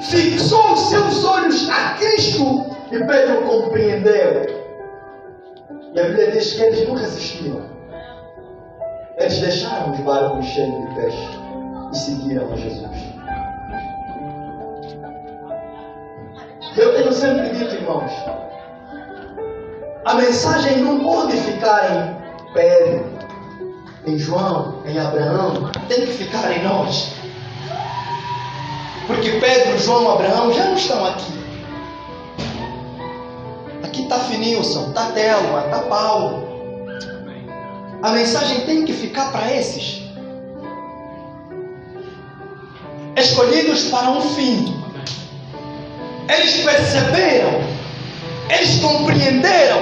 fixou os seus olhos a Cristo e Pedro compreendeu. E a Bíblia diz que eles não resistiram. Eles deixaram os barcos cheios de peixe e seguiram a Jesus. Eu tenho sempre dito, irmãos, a mensagem não pode ficar em Pedro, em João, em Abraão, tem que ficar em nós. Porque Pedro, João, Abraão já não estão aqui. Aqui está Finilson, está Thelma, está Paulo. A mensagem tem que ficar para esses. Escolhidos para um fim. Eles perceberam, eles compreenderam,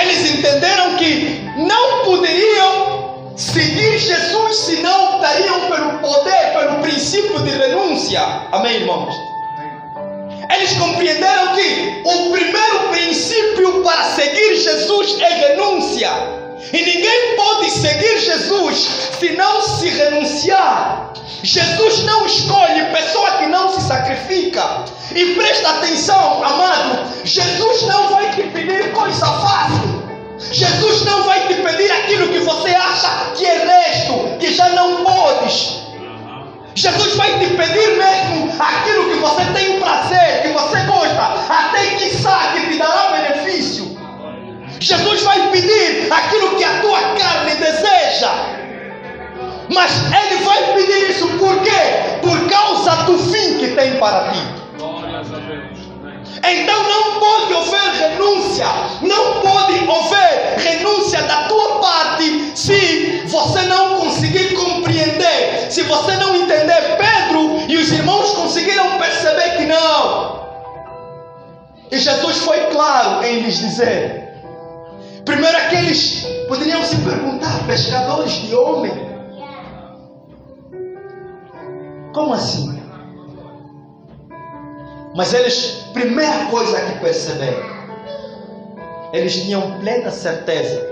eles entenderam que não poderiam seguir Jesus se não optariam pelo poder, pelo princípio de renúncia. Amém, irmãos? Eles compreenderam que o primeiro princípio para seguir Jesus é renúncia. E ninguém pode seguir Jesus se não se renunciar. Jesus não escolhe pessoa que não se sacrifica. E presta atenção, amado, Jesus não vai te pedir coisa fácil. Jesus não vai te pedir aquilo que você acha que é resto, que já não podes. Jesus vai te pedir mesmo aquilo que você tem prazer, que você gosta, até que sabe que te dará benefício. Jesus vai pedir aquilo que a tua carne deseja. Mas Ele vai pedir isso por quê? Por causa do fim que tem para ti. Então não pode haver renúncia. Não pode haver renúncia da tua parte se você não conseguir compreender. Se você não entender. Pedro e os irmãos conseguiram perceber que não. E Jesus foi claro em lhes dizer. Primeiro aqueles poderiam se perguntar, pescadores de homem. Como assim? Mas eles, primeira coisa que perceberam, eles tinham plena certeza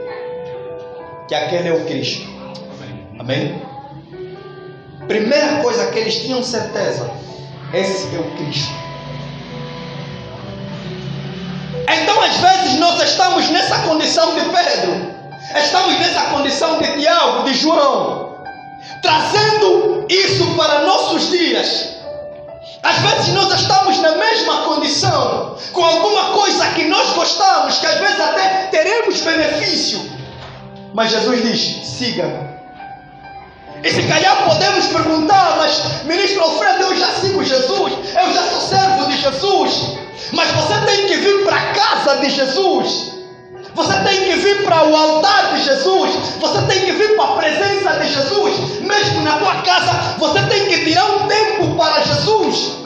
que aquele é o Cristo. Amém? Primeira coisa que eles tinham certeza, esse é o Cristo. Então às vezes nós estamos nessa condição de Pedro, estamos nessa condição de Tiago, de João, trazendo isso para nossos dias. Às vezes nós estamos na mesma condição, com alguma coisa que nós gostamos, que às vezes até teremos benefício. Mas Jesus diz, siga-me. E se calhar podemos perguntar, mas ministro Alfredo, eu já sigo Jesus, eu já sou servo de Jesus. Mas você tem que vir para a casa de Jesus. Você tem que vir para o altar de Jesus. Você tem que vir para a presença de Jesus. Mesmo na tua casa, você tem que tirar um tempo para Jesus.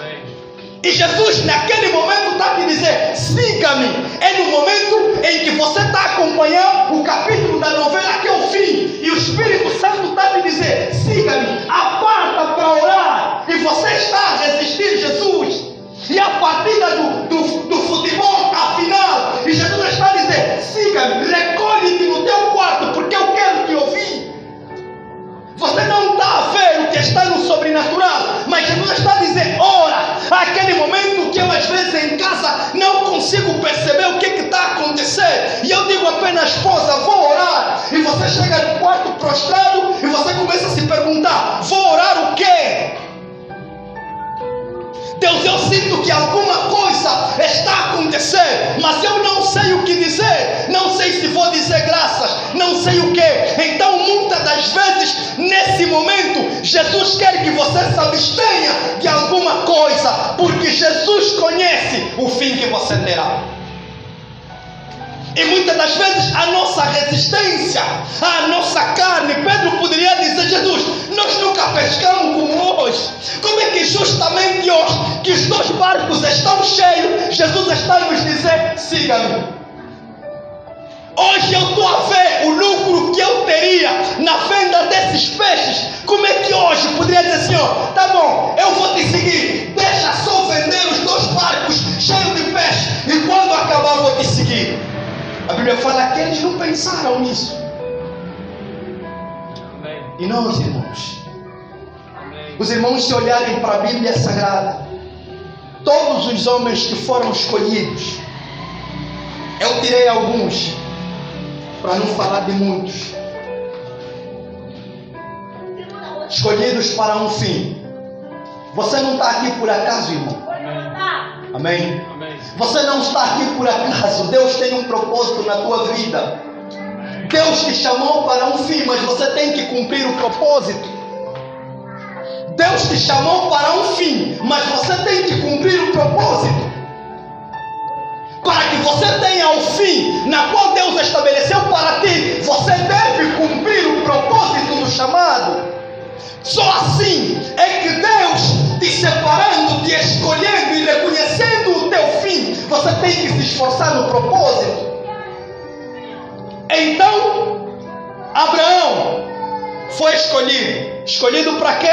E Jesus naquele momento está a te dizer, siga-me. É no momento em que você está a acompanhar o capítulo da novela que é o fim. E o Espírito Santo está a te dizer, siga-me. Aparta para orar. E você está a resistir Jesus. E a partida do futebol está a final. E Jesus está a dizer, siga-me, recolhe-te no teu quarto, porque eu quero te ouvir. Você não está a ver o que está no sobrenatural, mas Jesus está a dizer, ora, aquele momento que eu às vezes em casa não consigo perceber o que está a acontecer. E eu digo apenas, esposa, vou orar. E você chega no quarto prostrado e você começa a se perguntar, vou orar o quê? Deus, eu sinto que alguma coisa está a acontecer, mas eu não sei o que dizer, não sei se vou dizer graças, não sei o que. Então muitas das vezes, nesse momento, Jesus quer que você você se abstenha de alguma coisa, porque Jesus conhece o fim que você terá. E muitas das vezes a nossa resistência, a nossa carne, Pedro poderia dizer: Jesus, nós nunca pescamos como hoje. Como é que justamente hoje, que os 2 barcos estão cheios, Jesus está nos dizer: siga-me. Hoje eu estou a ver o lucro que eu teria na venda desses peixes. Como é que hoje poderia dizer: Senhor, tá bom, eu vou te seguir, deixa só vender os 2 barcos cheios de peixe, e quando acabar eu vou te seguir. A Bíblia fala que eles não pensaram nisso. Amém. E nós, irmãos, amém, os irmãos, se olharem para a Bíblia Sagrada, todos os homens que foram escolhidos, eu tirei alguns, para não falar de muitos, escolhidos para um fim. Você não está aqui por acaso, irmão. Amém? Amém. Você não está aqui por acaso. Deus tem um propósito na tua vida. Deus te chamou para um fim, mas você tem que cumprir o propósito. Deus te chamou para um fim, mas você tem que cumprir o propósito. Para que você tenha o fim na qual Deus estabeleceu para ti, você deve cumprir o propósito do chamado. Só assim é que Deus, te separando, te escolhendo e reconhecendo o teu fim, você tem que se esforçar no propósito. Então, Abraão foi escolhido. Escolhido para quê?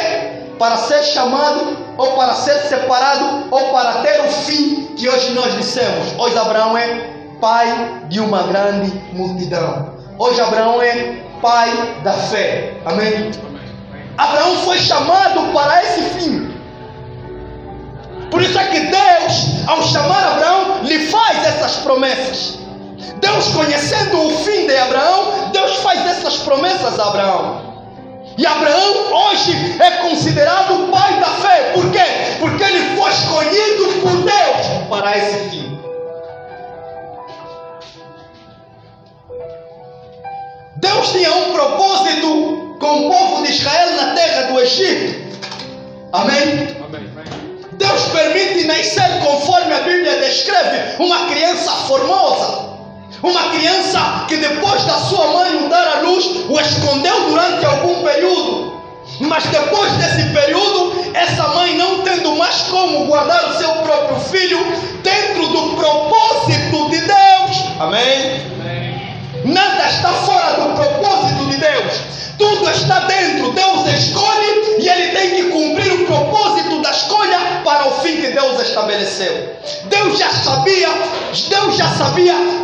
Para ser chamado, ou para ser separado, ou para ter o fim que hoje nós dissemos. Hoje Abraão é pai de uma grande multidão. Hoje Abraão é pai da fé. Amém? Abraão foi chamado para esse fim. Por isso é que Deus, ao chamar Abraão, lhe faz essas promessas. Deus, conhecendo o fim de Abraão, Deus faz essas promessas a Abraão. E Abraão hoje é considerado o pai da fé. Por quê? Porque ele foi escolhido por Deus para esse fim. Deus tinha um propósito com o povo de Israel na terra do Egito. Amém? Amém. Deus permite nascer, conforme a Bíblia descreve, uma criança formosa. Uma criança que depois da sua mãe o dar à luz, o escondeu durante algum período. Mas depois desse período, essa mãe, não tendo mais como guardar o seu próprio filho, dentro do propósito de Deus. Amém? Nada está fora do propósito de Deus. Tudo está dentro. Deus escolhe e ele tem que cumprir o propósito da escolha para o fim que Deus estabeleceu. Deus já sabia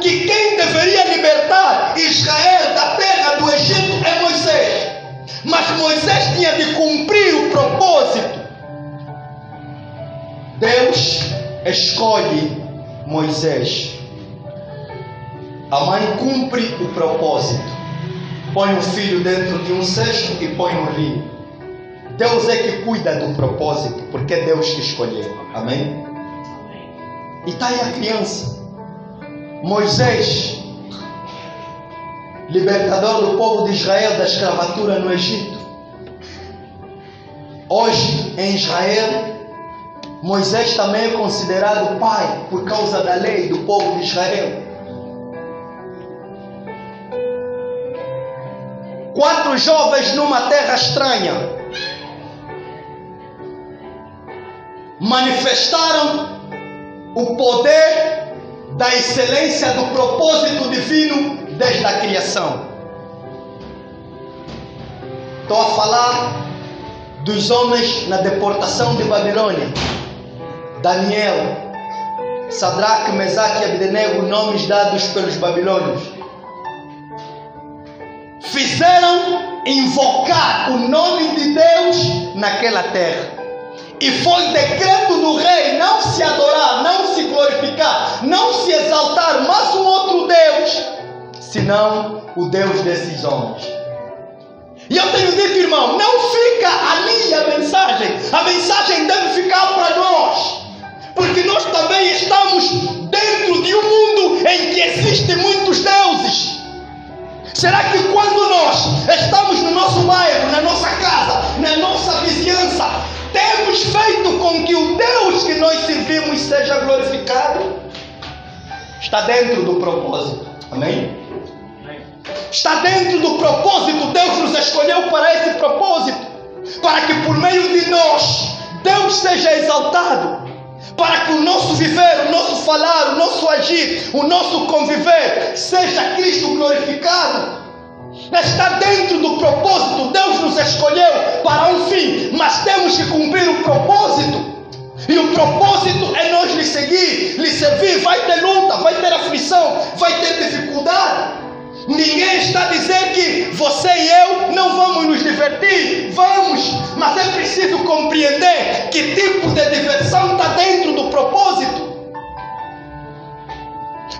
que quem deveria libertar Israel da terra do Egito é Moisés. Mas Moisés tinha de cumprir o propósito. Deus escolhe Moisés. A mãe cumpre o propósito. Põe o filho dentro de um cesto e põe no rio. Deus é que cuida do propósito, porque é Deus que escolheu. Amém? E está aí a criança. Moisés, libertador do povo de Israel da escravatura no Egito. Hoje, em Israel, Moisés também é considerado pai por causa da lei do povo de Israel. 4 jovens numa terra estranha manifestaram o poder da excelência do propósito divino desde a criação. Estou a falar dos homens na deportação de Babilônia. Daniel, Sadraque, Mesaque e Abdenego, nomes dados pelos babilônios, fizeram invocar o nome de Deus naquela terra. E foi decreto do rei não se adorar, não se glorificar, não se exaltar mais um outro Deus, senão o Deus desses homens. E eu tenho dito, irmão, não fica ali a mensagem deve ficar para nós, porque nós também estamos dentro de um mundo em que existem muitos deuses. Será que quando nós estamos no nosso bairro, na nossa casa, na nossa vizinhança, vimos seja glorificado. Está dentro do propósito. Amém? Está dentro do propósito. Deus nos escolheu para esse propósito, para que por meio de nós Deus seja exaltado, para que o nosso viver, o nosso falar, o nosso agir, o nosso conviver seja Cristo glorificado. Está dentro do propósito. Deus nos escolheu para um fim, mas temos que cumprir o propósito. E o propósito é nós lhe seguir, lhe servir. Vai ter luta, vai ter aflição, vai ter dificuldade. Ninguém está a dizer que você e eu não vamos nos divertir. Vamos, mas é preciso compreender que tipo de diversão está dentro do propósito.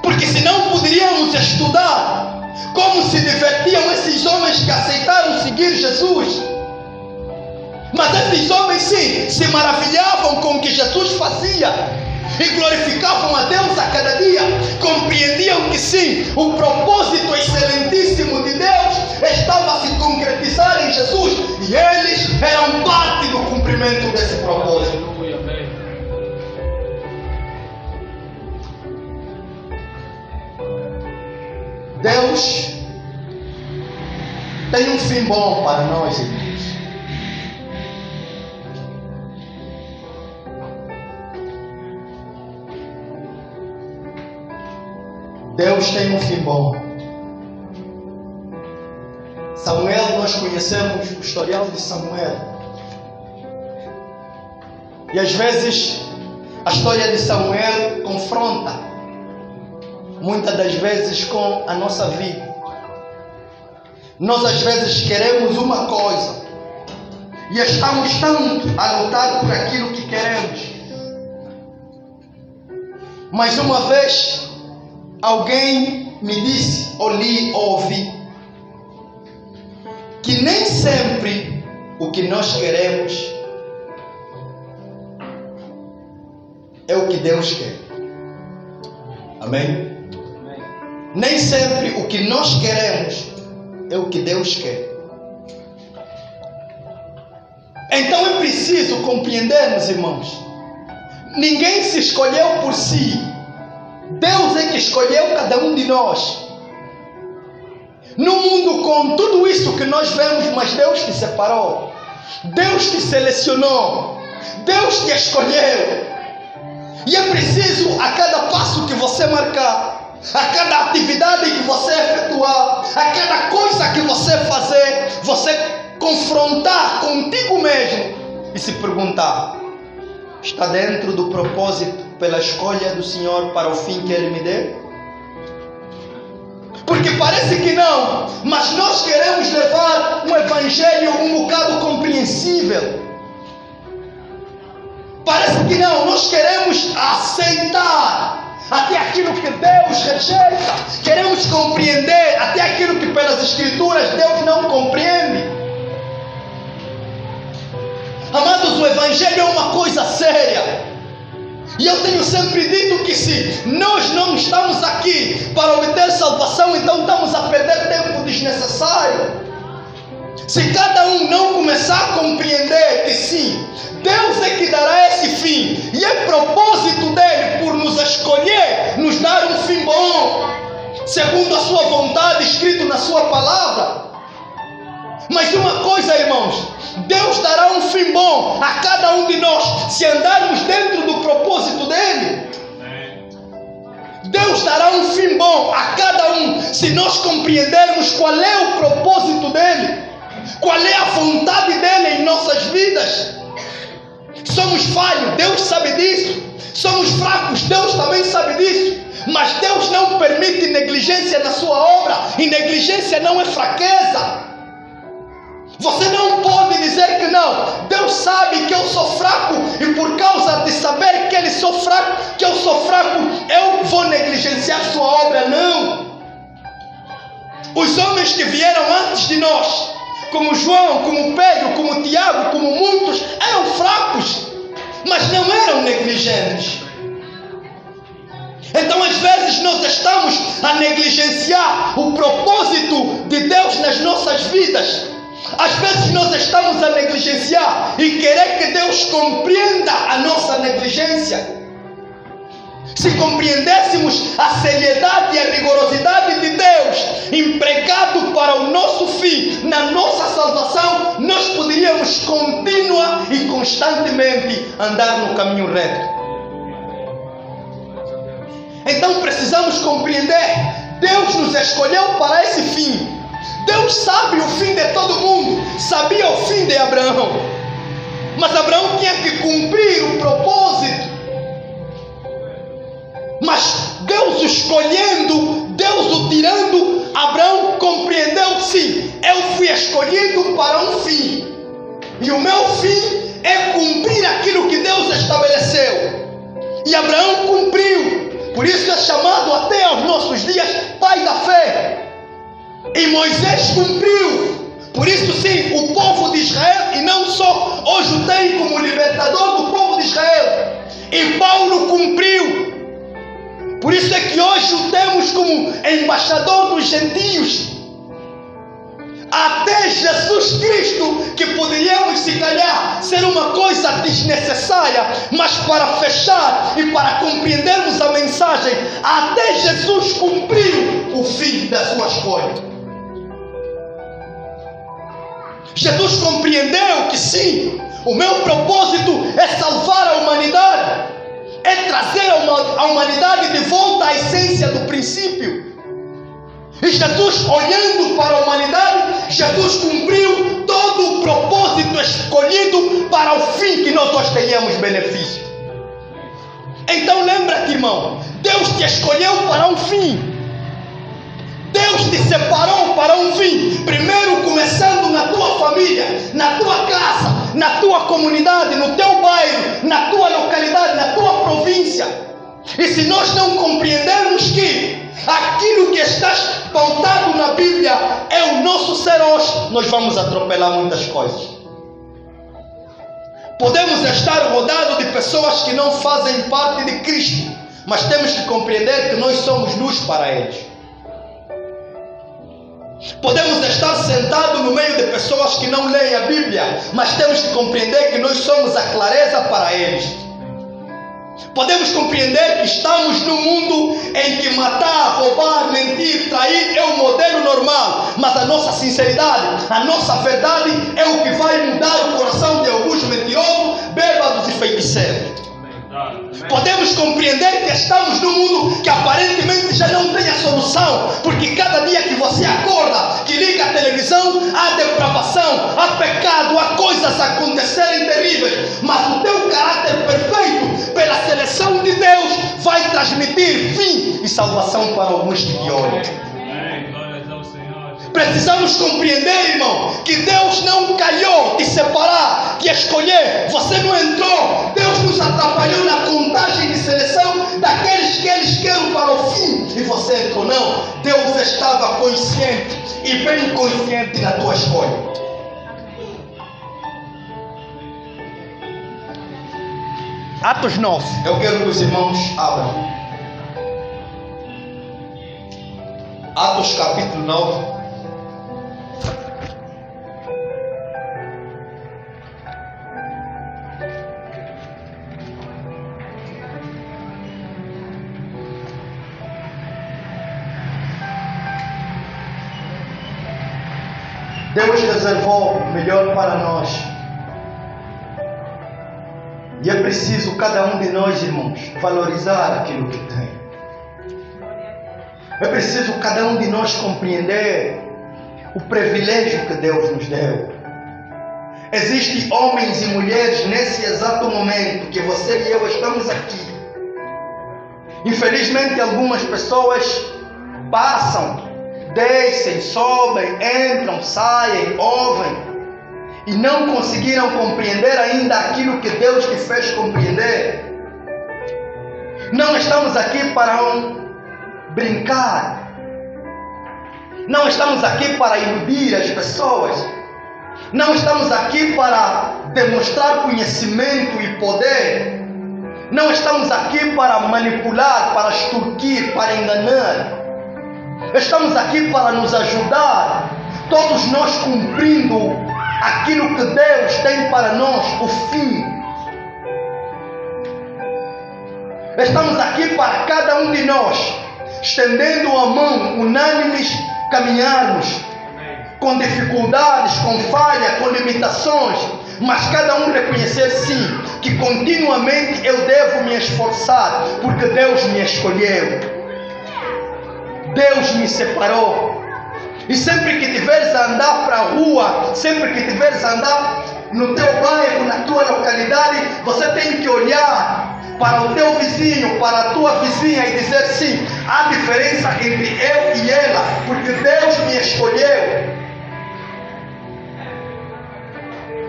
Porque senão poderíamos estudar como se divertiam esses homens que aceitaram seguir Jesus. Mas esses homens sim, se maravilhavam com o que Jesus fazia e glorificavam a Deus a cada dia. Compreendiam que sim, o propósito excelentíssimo de Deus estava a se concretizar em Jesus, e eles eram parte do cumprimento desse propósito. Deus tem um fim bom para nós, irmãos. Deus tem um fim bom. Samuel, nós conhecemos o historial de Samuel. E às vezes a história de Samuel confronta, muitas das vezes, com a nossa vida. Nós às vezes queremos uma coisa e estamos tanto a lutar por aquilo que queremos. Mas uma vez alguém me disse, ou li, ou ouvi, que nem sempre o que nós queremos é o que Deus quer. Amém? Amém. Nem sempre o que nós queremos é o que Deus quer. Então é preciso compreendermos, irmãos, ninguém se escolheu por si. Deus é que escolheu cada um de nós. No mundo com tudo isso que nós vemos, mas Deus te separou. Deus te selecionou. Deus te escolheu. E é preciso a cada passo que você marcar, a cada atividade que você efetuar, a cada coisa que você fazer, você confrontar contigo mesmo e se perguntar: está dentro do propósito pela escolha do Senhor para o fim que Ele me deu? Porque parece que não, mas nós queremos levar um evangelho um bocado compreensível. Parece que não, nós queremos aceitar até aquilo que Deus rejeita. Queremos compreender até aquilo que pelas Escrituras Deus não compreende. Amados, o evangelho é uma coisa séria. E eu tenho sempre dito que se nós não estamos aqui para obter salvação, então estamos a perder tempo desnecessário. Se cada um não começar a compreender que sim, Deus é que dará esse fim, e é propósito dele por nos escolher, nos dar um fim bom, segundo a sua vontade, escrito na sua palavra. Mas uma coisa, irmãos, Deus dará um fim bom a cada um de nós se andarmos dentro do propósito dele. Deus dará um fim bom a cada um se nós compreendermos qual é o propósito dele, qual é a vontade dele em nossas vidas. Somos falhos, Deus sabe disso. Somos fracos, Deus também sabe disso. Mas Deus não permite negligência na sua obra, e negligência não é fraqueza. Você não pode dizer que não. Deus sabe que eu sou fraco, e por causa de saber que eu sou fraco, eu vou negligenciar sua obra. Não. Os homens que vieram antes de nós, como João, como Pedro, como Tiago, como muitos, eram fracos, mas não eram negligentes. Então às vezes nós estamos a negligenciar o propósito de Deus nas nossas vidas. Às vezes nós estamos a negligenciar e querer que Deus compreenda a nossa negligência. se compreendêssemos a seriedade e a rigorosidade de Deus empregado para o nosso fim, na nossa salvação, nós poderíamos contínua e constantemente andar no caminho reto. Então precisamos compreender, Deus nos escolheu para esse fim. Deus sabe o fim de todo mundo, sabia o fim de Abraão, mas Abraão tinha que cumprir o propósito. Mas Deus o escolhendo, Deus o tirando, Abraão compreendeu: sim, eu fui escolhido para um fim, e o meu fim é cumprir aquilo que Deus estabeleceu. E Abraão cumpriu, por isso é chamado até aos nossos dias pai da fé. E Moisés cumpriu, por isso sim, o povo de Israel, e não só hoje o tem como libertador do povo de Israel. E Paulo cumpriu, por isso é que hoje o temos como embaixador dos gentios. Até Jesus Cristo, que poderíamos se calhar ser uma coisa desnecessária, mas para fechar e para compreendermos a mensagem, até Jesus cumpriu o fim da sua escolha. Jesus compreendeu que sim, o meu propósito é salvar a humanidade, é trazer a humanidade de volta à essência do princípio. E Jesus, olhando para a humanidade, Jesus cumpriu todo o propósito escolhido para o fim que nós tenhamos benefício. Então lembra-te, irmão, Deus te escolheu para um fim. Deus te separou para um fim. Primeiro começando na tua família, na tua casa, na tua comunidade, no teu bairro, na tua localidade, na tua província. E se nós não compreendermos que aquilo que está pautado na Bíblia é o nosso ser hoje, nós vamos atropelar muitas coisas. Podemos estar rodeados de pessoas que não fazem parte de Cristo, mas temos que compreender que nós somos luz para eles. Podemos estar sentados no meio de pessoas que não leem a Bíblia, mas temos que compreender que nós somos a clareza para eles. Podemos compreender que estamos num mundo em que matar, roubar, mentir, trair é o modelo normal, mas a nossa sinceridade, a nossa verdade é o que vai mudar o coração de alguns mentirosos, bêbados e feiticeiros. Podemos compreender que estamos num mundo que aparentemente já não tem a solução, porque cada dia que você acorda, que liga a televisão, há depravação, há pecado, há coisas acontecerem terríveis, mas o teu caráter perfeito, pela seleção de Deus, vai transmitir fim e salvação para alguns que te olham. Precisamos compreender, irmão, que Deus não calhou de separar, de escolher. Você não entrou. Deus nos atrapalhou na contagem de seleção daqueles que eles querem para o fim. E você entrou, não. Deus estava consciente e bem consciente da tua escolha. Atos 9. Eu quero que os irmãos abram. Atos capítulo 9. Deus reservou o melhor para nós. E é preciso cada um de nós, irmãos, valorizar aquilo que tem. É preciso cada um de nós compreender o privilégio que Deus nos deu. Existem homens e mulheres nesse exato momento que você e eu estamos aqui. Infelizmente algumas pessoas passam, descem, sobem, entram, saem, ouvem e não conseguiram compreender ainda aquilo que Deus te fez compreender. Não estamos aqui para brincar, não estamos aqui para iludir as pessoas, não estamos aqui para demonstrar conhecimento e poder, não estamos aqui para manipular, para extorquir, para enganar. Estamos aqui para nos ajudar, todos nós cumprindo aquilo que Deus tem para nós, o fim. Estamos aqui para cada um de nós, estendendo a mão, unânimes, caminharmos com dificuldades, com falha, com limitações, mas cada um reconhecer sim que continuamente eu devo me esforçar, porque Deus me escolheu, Deus me separou. E sempre que tiveres a andar para a rua, sempre que tiveres a andar no teu bairro, na tua localidade, você tem que olhar para o teu vizinho, para a tua vizinha e dizer sim, há diferença entre eu e ela, porque Deus me escolheu,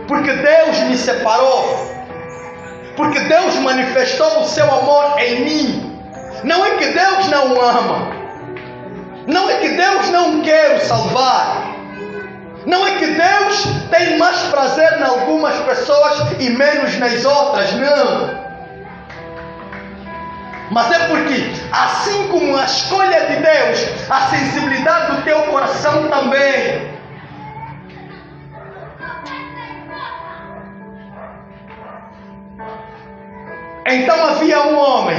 porque Deus me separou, porque Deus manifestou o seu amor em mim. Não é que Deus não ama, não é que Deus não quer o salvar, não é que Deus tem mais prazer em algumas pessoas e menos nas outras, não. Mas é porque, assim como a escolha de Deus, a sensibilidade do teu coração também. Então havia um homem,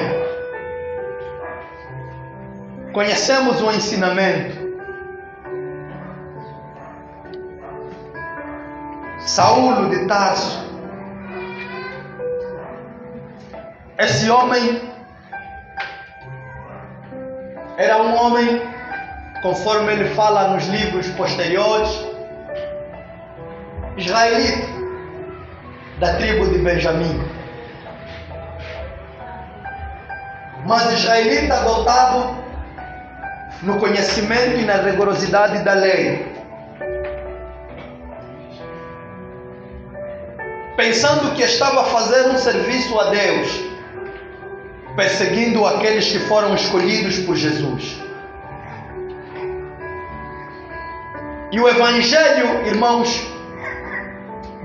conhecemos o ensinamento, Saulo de Tarso. Esse homem era um homem, conforme ele fala nos livros posteriores, israelita, da tribo de Benjamim. Mas israelita dotado no conhecimento e na rigorosidade da lei, pensando que estava a fazer um serviço a Deus, perseguindo aqueles que foram escolhidos por Jesus. E o Evangelho, irmãos,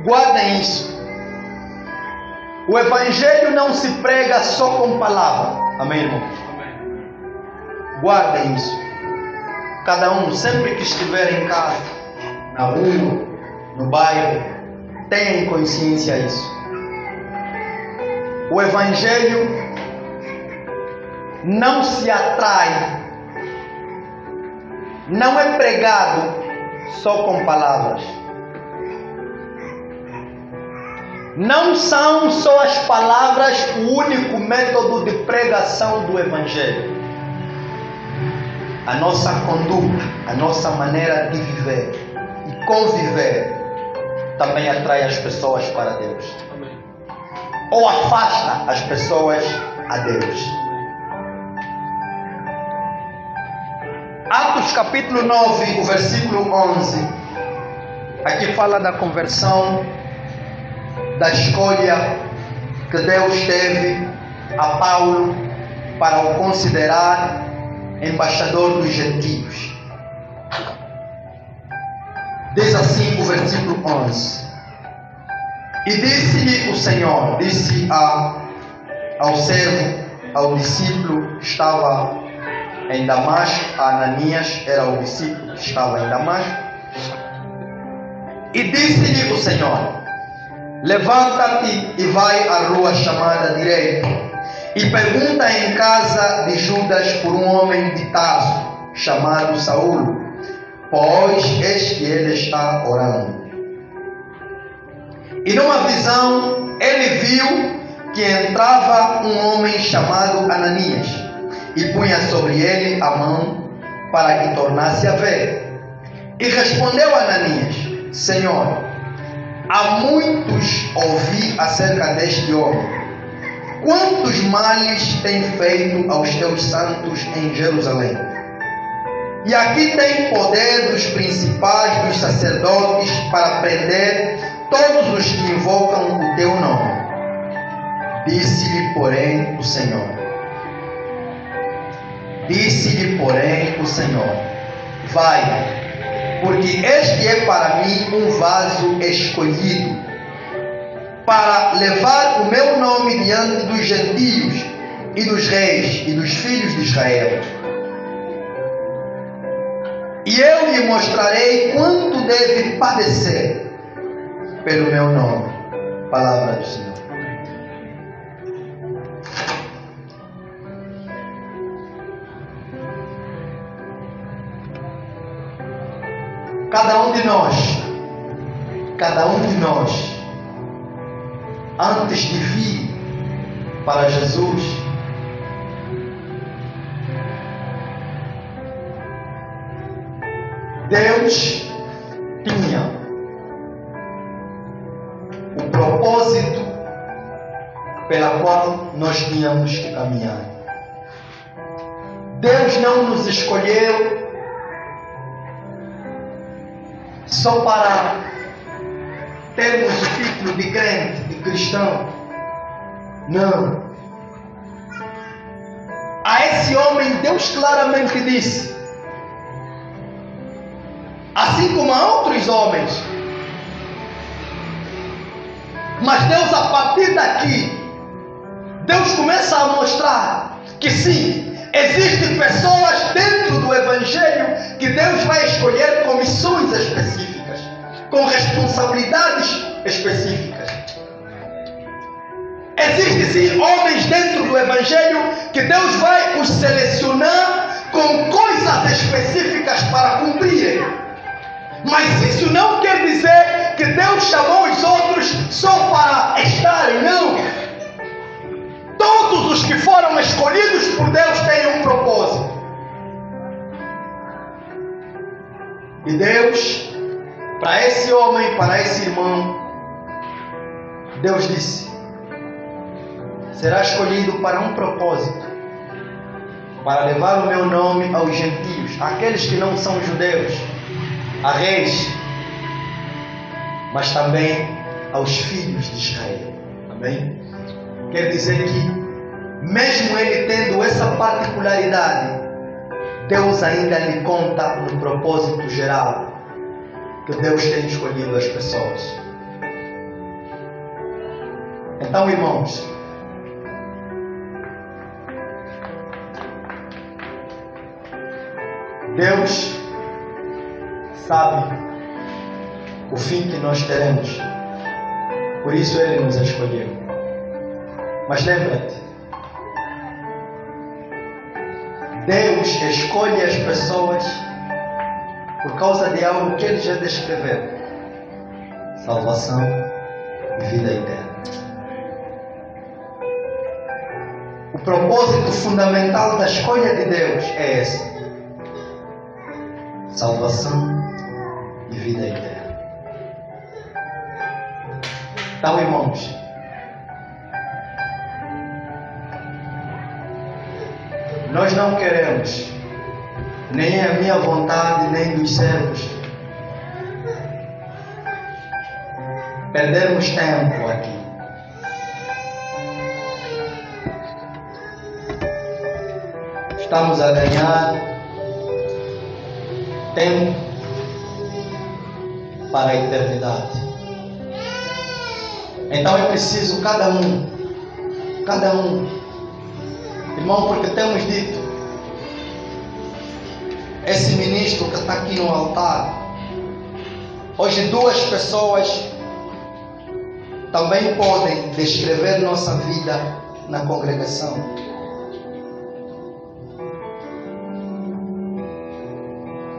guardem isso. O Evangelho não se prega só com palavra. Amém, irmãos? Guardem isso. Cada um, sempre que estiver em casa, na rua, no bairro, tenha em consciência isso. O Evangelho não se atrai, não é pregado só com palavras. Não são só as palavras o único método de pregação do Evangelho. A nossa conduta, a nossa maneira de viver e conviver também atrai as pessoas para Deus. Ou afasta as pessoas a Deus. Atos capítulo 9, o versículo 11. Aqui fala da conversão, da escolha que Deus teve a Paulo para o considerar embaixador dos gentios. Diz assim o versículo 11: E disse-lhe o Senhor, disse ao servo, ao discípulo que estava em Damasco, Ananias era o discípulo que estava em Damasco, e disse-lhe o Senhor: Levanta-te e vai à rua chamada direita, e pergunta em casa de Judas por um homem de Tarso, chamado Saulo, pois eis que ele está orando. E numa visão ele viu que entrava um homem chamado Ananias, e punha sobre ele a mão para que tornasse a ver. E respondeu Ananias: Senhor, há muitos ouvi acerca deste homem, quantos males tem feito aos teus santos em Jerusalém. E aqui tem poder dos principais dos sacerdotes para prender todos os que invocam o teu nome. Disse-lhe, porém, o Senhor: vai, porque este é para mim um vaso escolhido, para levar o meu nome diante dos gentios e dos reis e dos filhos de Israel. E eu lhe mostrarei quanto deve padecer pelo meu nome. Palavra do Senhor. cada um de nós, antes de vir para Jesus, Deus tinha o propósito pela qual nós tínhamos que caminhar. Deus não nos escolheu só para termos o título de crente, de cristão. Não. A esse homem Deus claramente disse, assim como a outros homens, mas Deus, a partir daqui, Deus começa a mostrar que sim, existem pessoas dentro do Evangelho que Deus vai escolher com missões específicas, com responsabilidades específicas. Existem sim homens dentro do Evangelho que Deus vai os selecionar com coisas específicas para cumprirem. Mas isso não quer dizer que Deus chamou os outros só para estarem, não. Todos os que foram escolhidos por Deus têm um propósito. E Deus, para esse homem, para esse irmão, Deus disse: será escolhido para um propósito, para levar o meu nome aos gentios, aqueles que não são judeus, a reis, mas também aos filhos de Israel. Amém? Quer dizer que, mesmo ele tendo essa particularidade, Deus ainda lhe conta no propósito geral que Deus tem escolhido as pessoas. Então, irmãos, Deus sabe o fim que nós teremos, por isso Ele nos escolheu. Mas lembra-te, Deus escolhe as pessoas por causa de algo que Ele já descreveu: salvação e vida eterna. O propósito fundamental da escolha de Deus é esse: salvação e vida eterna. Então, irmãos, nós não queremos, nem a minha vontade, nem dos servos, perdermos tempo aqui. Estamos a ganhar tempo para a eternidade. Então é preciso cada um, irmão, porque temos dito, esse ministro que está aqui no altar, hoje 2 pessoas também podem descrever nossa vida na congregação.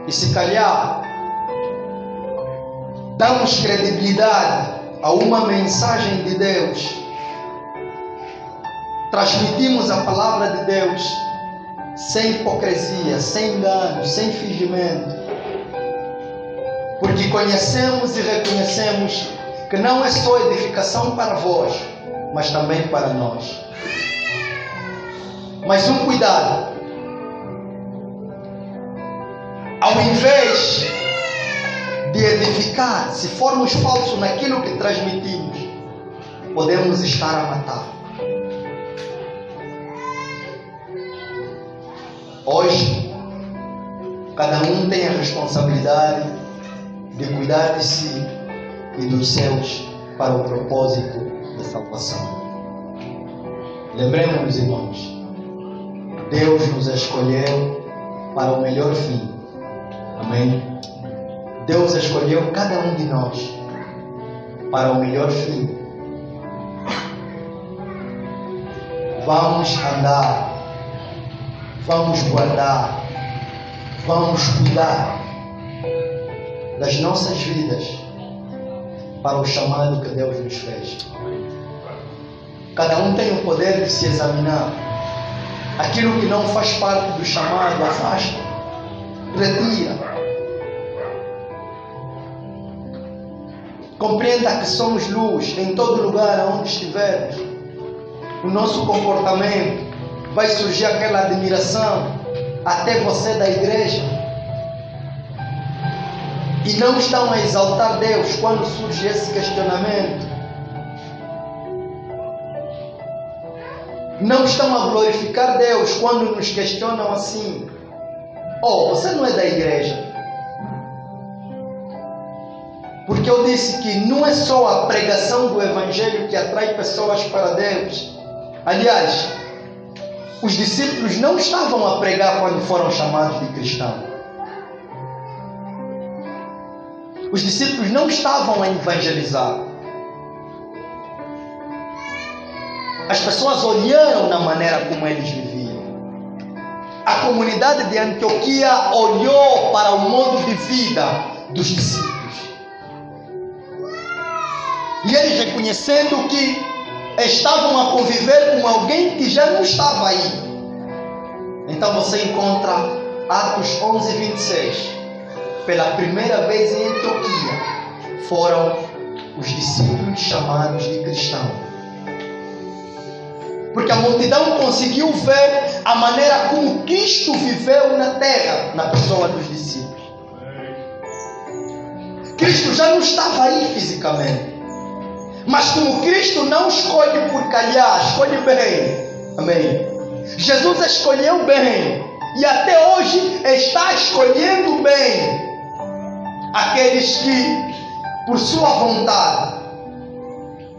E se calhar damos credibilidade a uma mensagem de Deus, transmitimos a palavra de Deus sem hipocrisia, sem engano, sem fingimento, porque conhecemos e reconhecemos que não é só edificação para vós, mas também para nós. Mas um cuidado: ao invés de edificar, se formos falsos naquilo que transmitimos, podemos estar a matar. Hoje, cada um tem a responsabilidade de cuidar de si e dos seus para o propósito da salvação. Lembremos-nos, irmãos, Deus nos escolheu para o melhor fim. Amém? Deus escolheu cada um de nós para o melhor fim. Vamos andar, vamos guardar, vamos cuidar das nossas vidas para o chamado que Deus nos fez. Cada um tem o poder de se examinar. Aquilo que não faz parte do chamado, afasta, retira. Compreenda que somos luz em todo lugar onde estivermos. O nosso comportamento vai surgir aquela admiração até você da igreja. E não estão a exaltar Deus quando surge esse questionamento. Não estão a glorificar Deus quando nos questionam assim: oh, você não é da igreja. Porque eu disse que não é só a pregação do Evangelho que atrai pessoas para Deus. Aliás, os discípulos não estavam a pregar quando foram chamados de cristãos. Os discípulos não estavam a evangelizar. As pessoas olharam na maneira como eles viviam. A comunidade de Antioquia olhou para o modo de vida dos discípulos. E eles, reconhecendo que estavam a conviver com alguém que já não estava aí. Então você encontra Atos 11, 26. Pela primeira vez em Antioquia foram os discípulos chamados de cristãos. Porque a multidão conseguiu ver a maneira como Cristo viveu na terra, na pessoa dos discípulos. Cristo já não estava aí fisicamente. Mas como Cristo não escolhe por calhar, escolhe bem. Amém. Jesus escolheu bem. E até hoje está escolhendo bem aqueles que, por sua vontade,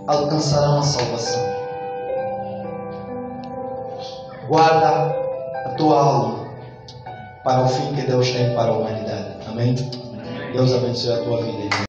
alcançarão a salvação. Guarda a tua alma para o fim que Deus tem para a humanidade. Amém? Deus abençoe a tua vida.